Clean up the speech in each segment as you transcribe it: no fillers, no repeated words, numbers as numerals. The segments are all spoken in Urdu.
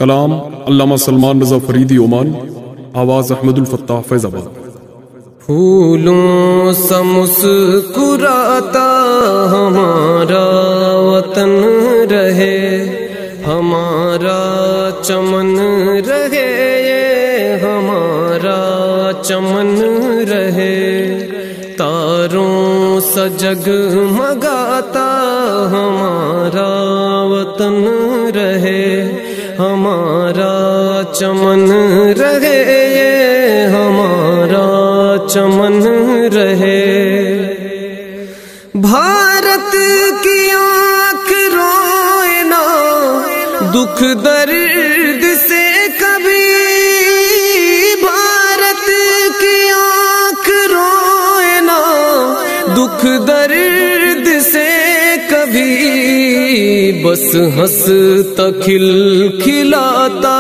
کلام علامہ سلمان رضا فریدی عمان، آواز احمد الفتاح فیض آباد۔ پھولوں سا مسکراتا ہمارا وطن رہے، ہمارا چمن رہے، یہ ہمارا چمن رہے۔ تاروں سا جگمگاتا ہمارا وطن رہے، ہمارا چمن رہے، یہ ہمارا چمن رہے۔ بھارت کی آنکھ روئے نا دکھ درد سے کبھی، بھارت کی آنکھ روئے نا دکھ درد سے کبھی، بس ہنستا کھلکھلاتا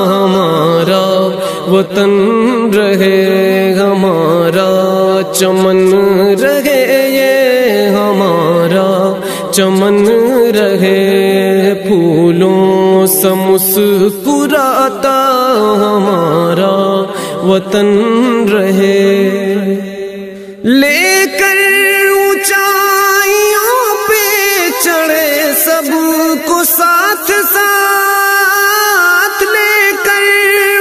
ہمارا وطن رہے، ہمارا چمن رہے، یہ ہمارا چمن رہے۔ پھولوں سا مسکراتا ہمارا وطن رہے۔ لے کر اونچائیوں پہ چڑھے سب کو ساتھ ساتھ، لے کر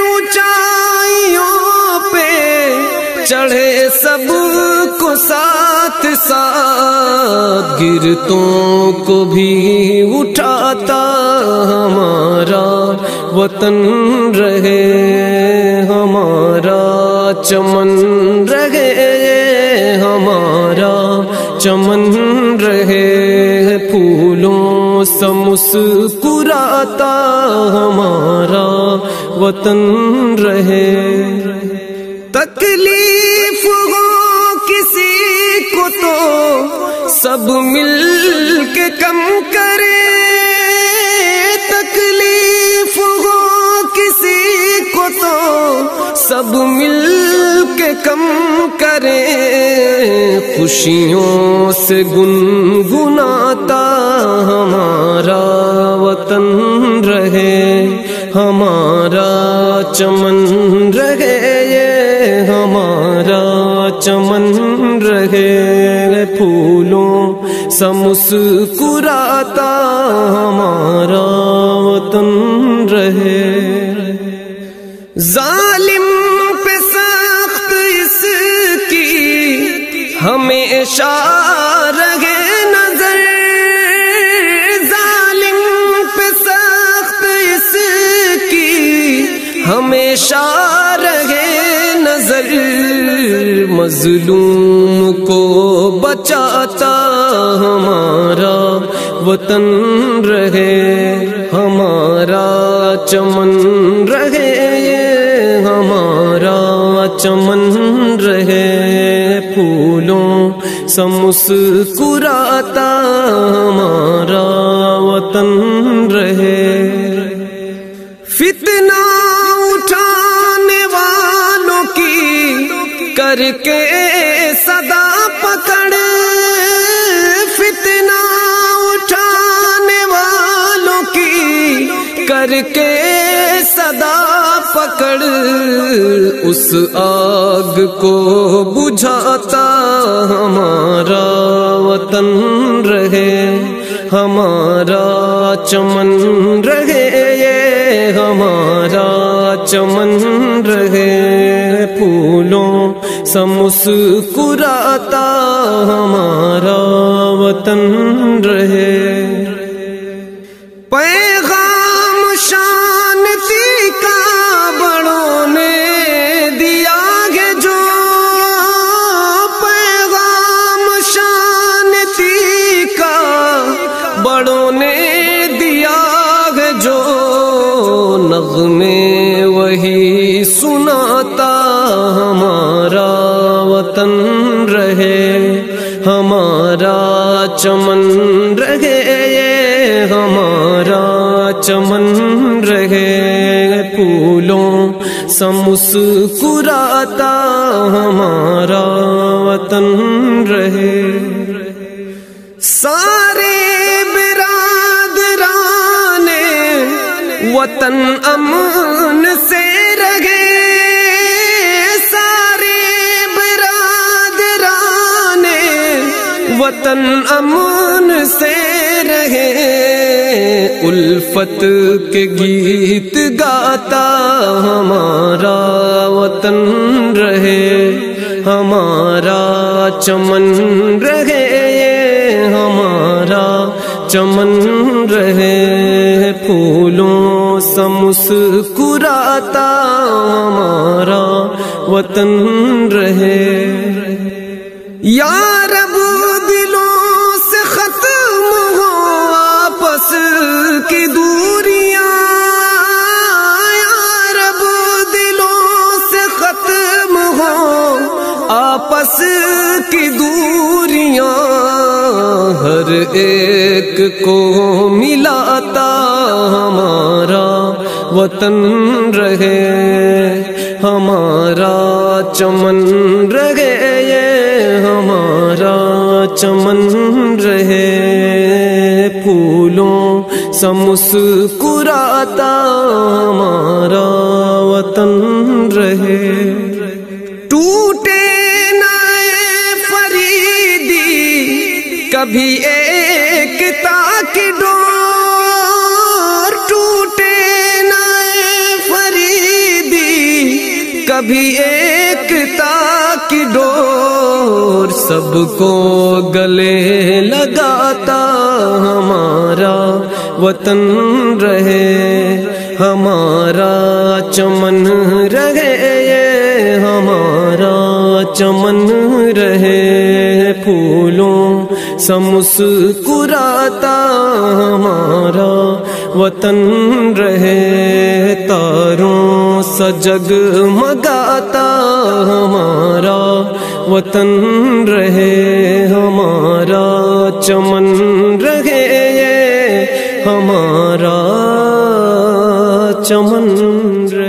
اونچائیوں پہ چڑھے سب کو ساتھ ساتھ، گرتوں کو بھی اٹھاتا ہمارا وطن رہے، ہمارا چمن رہے، ہمارا چمن رہے۔ پھولوں سا مسکراتا ہمارا وطن رہے۔ تکلیف ہو کسی کو تو سب مل کے کم کرے، تکلیف ہو کسی کو تو سب مل کے کم کرے۔ خوشیوں سے گنگناتا ہمارا وطن رہے، ہمارا چمن رہے، یہ ہمارا چمن رہے۔ پھولوں سا مسکراتا ہمارا وطن رہے۔ ظالم پہ سخت اس کی ہمیشہ رہے نظر، ظالم پہ سخت اس کی ہمیشہ رہے نظر۔ مظلوم کو بچاتا ہمارا وطن رہے، ہمارا چمن رہے، یہ ہمارا چمن رہے۔ پھولوں سا مسکراتا ہمارا وطن رہے۔ فتنہ اٹھانے والوں کی کر کے صدا پکڑ، فتنہ اٹھانے والوں کی کر کے صدا پکڑ، اس آگ کو بجھاتا ہمارا وطن رہے، ہمارا چمن رہے، یہ ہمارا چمن رہے۔ پھولوں سا مسکراتا ہمارا وطن رہے۔ پیغام شانتی کا بڑوں نے دیا ہے جو، پیغام شانتی کا بڑوں نے دیا ہے جو، نغمے وہی سناتا ہمارا وطن رہے، ہمارا چمن رہے، یہ ہمارا چمن رہے۔ پھولوں سا مسکراتا ہمارا وطن رہے۔ سارے برادران وطن امن سے رہے سارے برادران، وطن امن سے رہے، الفت کے گیت گاتا ہمارا وطن رہے، ہمارا چمن رہے، ہمارا چمن رہے، پھولوں سا مسکراتا ہمارا وطن رہے۔ یا رب دلوں سے ختم ہو آپس کی دوریاں، یا رب دلوں سے ختم ہو آپس کی دوریاں، ہر ایک کو ملاتا ہمارا وطن رہے، ہمارا چمن رہے، ہمارا چمن رہے، پھولوں سا مسکراتا ہمارا وطن رہے۔ ٹوٹے نہ فریدی کبھی ایکتا کی ڈور، ٹوٹے نہ فریدی کبھی ایکتا کی ڈور، سب کو گلے لگاتا ہمارا وطن رہے، ہمارا چمن رہے، ہمارا چمن رہے، پھولوں سا مسکراتا ہمارا وطن رہے، تاروں سا جگمگاتا ہمارا وطن رہے، ہمارا چمن رہے، ہمارا چمن رہے۔